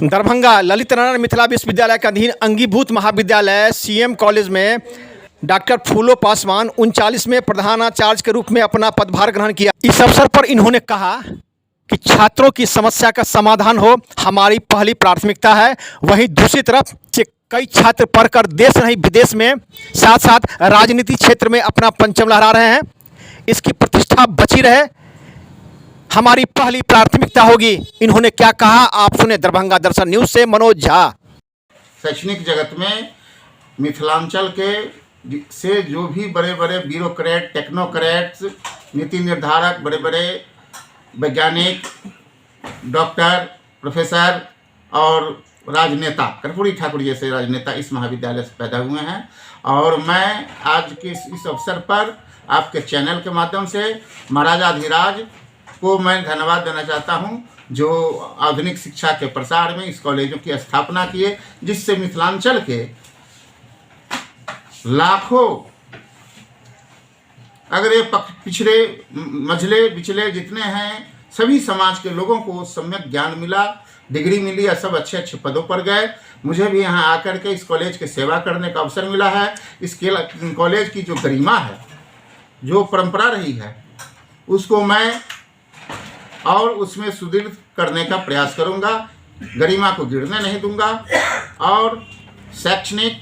दरभंगा ललित नारायण मिथिला विश्वविद्यालय के अधीन अंगीभूत महाविद्यालय सीएम कॉलेज में डॉक्टर फूलो पासवान 39वें प्रधानाचार्य के रूप में अपना पदभार ग्रहण किया। इस अवसर पर इन्होंने कहा कि छात्रों की समस्या का समाधान हो हमारी पहली प्राथमिकता है। वहीं दूसरी तरफ से कई छात्र पढ़कर देश नहीं विदेश में साथ साथ राजनीति क्षेत्र में अपना परचम लहरा रहे हैं। इसकी प्रतिष्ठा बची रहे हमारी पहली प्राथमिकता होगी। इन्होंने क्या कहा आप सुने। दरभंगा दर्शन न्यूज से मनोज झा। शैक्षणिक जगत में मिथिलांचल के से जो भी बड़े बड़े ब्यूरोक्रेट, टेक्नोक्रेट्स, नीति निर्धारक, बड़े बड़े वैज्ञानिक, डॉक्टर, प्रोफेसर और राजनेता, कर्पूरी ठाकुर जैसे राजनेता इस महाविद्यालय से पैदा हुए हैं। और मैं आज के इस अवसर पर आपके चैनल के माध्यम से महाराजाधिराज को मैं धन्यवाद देना चाहता हूं, जो आधुनिक शिक्षा के प्रसार में इस कॉलेजों की स्थापना किए, जिससे मिथिलांचल के लाखों, अगर ये पिछड़े मझले बिचले जितने हैं सभी समाज के लोगों को सम्यक ज्ञान मिला, डिग्री मिली और सब अच्छे अच्छे पदों पर गए। मुझे भी यहाँ आकर के इस कॉलेज की सेवा करने का अवसर मिला है। इस कॉलेज की जो गरिमा है, जो परंपरा रही है, उसको मैं और उसमें सुदृढ़ करने का प्रयास करूंगा। गरिमा को गिरने नहीं दूंगा और शैक्षणिक,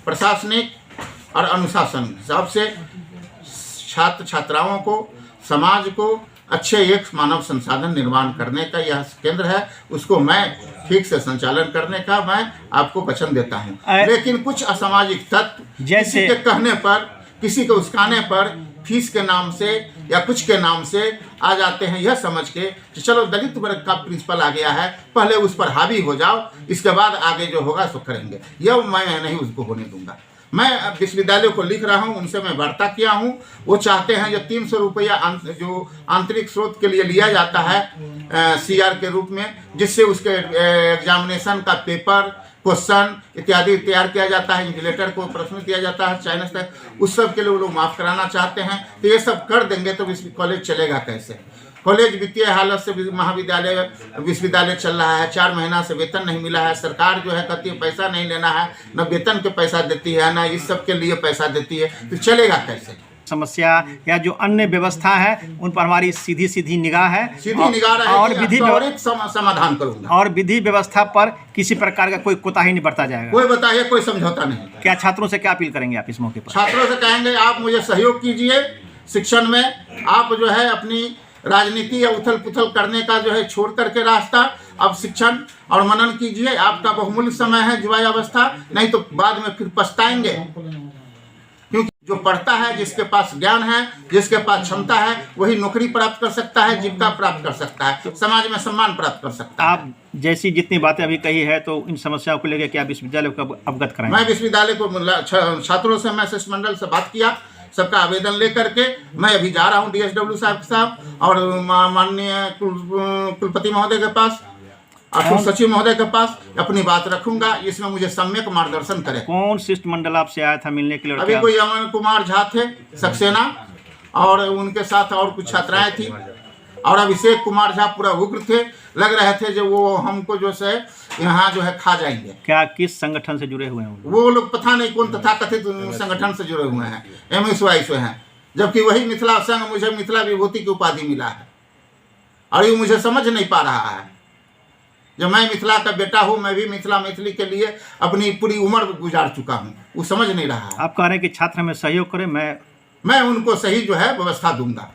प्रशासनिक और अनुशासन हिसाब से छात्र छात्राओं को, समाज को अच्छे एक मानव संसाधन निर्माण करने का यह केंद्र है। उसको मैं ठीक से संचालन करने का मैं आपको वचन देता हूं। लेकिन कुछ असामाजिक तत्व किसी के कहने पर, किसी के उस्काने पर, फीस के नाम से या कुछ के नाम से आ जाते हैं, यह समझ के कि चलो दलित वर्ग का प्रिंसिपल आ गया है, पहले उस पर हावी हो जाओ, इसके बाद आगे जो होगा सो करेंगे। यह मैं नहीं उसको होने दूंगा। मैं विश्वविद्यालय को लिख रहा हूं, उनसे मैं वार्ता किया हूं। वो चाहते हैं जो 300 रुपया जो आंतरिक स्रोत के लिए लिया जाता है सीआर के रूप में, जिससे उसके एग्जामिनेशन का पेपर, क्वेश्चन इत्यादि तैयार किया जाता है, इन्विजिलेटर को प्रश्न दिया जाता है चाइना से, उस सब के लिए वो लोग माफ़ कराना चाहते हैं। तो ये सब कर देंगे तो कॉलेज चलेगा कैसे? कॉलेज वित्तीय हालत से महाविद्यालय विश्वविद्यालय चल रहा है। 4 महीना से वेतन नहीं मिला है। सरकार जो है कहती है पैसा नहीं लेना है, न वेतन के पैसा देती है, न इस सब के लिए पैसा देती है, तो चलेगा कैसे? समस्या या जो अन्य व्यवस्था है उन पर हमारी सीधी सीधी निगाह है, सीधी निगाह रहेगी और विधि समाधान करूंगा। और विधि व्यवस्था पर किसी प्रकार का कोई कोताही नहीं बरता जाएगा। कोई बताइए, कोई समझौता नहीं। क्या छात्रों से क्या अपील करेंगे आप इस मौके पर? छात्रों से कहेंगे आप मुझे सहयोग कीजिए शिक्षण में। आप जो है अपनी राजनीति या उथल पुथल करने का जो है छोड़ करके रास्ता, अब शिक्षण और मनन कीजिए। आपका बहुमूल्य समय है युवावस्था, नहीं तो बाद में फिर पछताएंगे। क्योंकि जो पढ़ता है, जिसके पास ज्ञान है, जिसके पास क्षमता है, वही नौकरी प्राप्त कर सकता है, जीविका प्राप्त कर सकता है, समाज में सम्मान प्राप्त कर सकता है। आप जैसी जितनी बातें अभी कही है, तो इन समस्याओं को लेकर क्या विश्वविद्यालय को अवगत कराएंगे? मैं विश्वविद्यालय को छात्रों से, मैं शिष्टमंडल से बात किया, सबका आवेदन लेकर के मैं अभी जा रहा हूं डीएसडब्ल्यू साहब और माननीय कुलपति महोदय के पास और सचिव महोदय के पास अपनी बात रखूंगा। इसमें मुझे सम्यक मार्गदर्शन करें। कौन शिष्टमंडल आपसे आया था मिलने के लिए? अभी कोई अमन कुमार झा थे सक्सेना, और उनके साथ और कुछ छात्राएं थी, और अभिषेक कुमार झा पूरा उग्र थे, लग रहे थे जो वो हमको जो है यहाँ जो है खा जाएंगे। क्या किस संगठन से जुड़े हुए हैं वो लोग? पता नहीं कौन तथाकथित संगठन से जुड़े हुए हैं, MSY से हैं। जबकि वही मिथिला संघ, मुझे मिथिला विभूति की उपाधि मिला है, और ये मुझे समझ नहीं पा रहा है। जब मैं मिथिला का बेटा हूँ, मैं भी मिथिला मैथिली के लिए अपनी पूरी उम्र गुजार चुका हूँ, वो समझ नहीं रहा है। आप कह रहे हैं कि छात्र हमें सहयोग करें, मैं उनको सही जो है व्यवस्था दूंगा।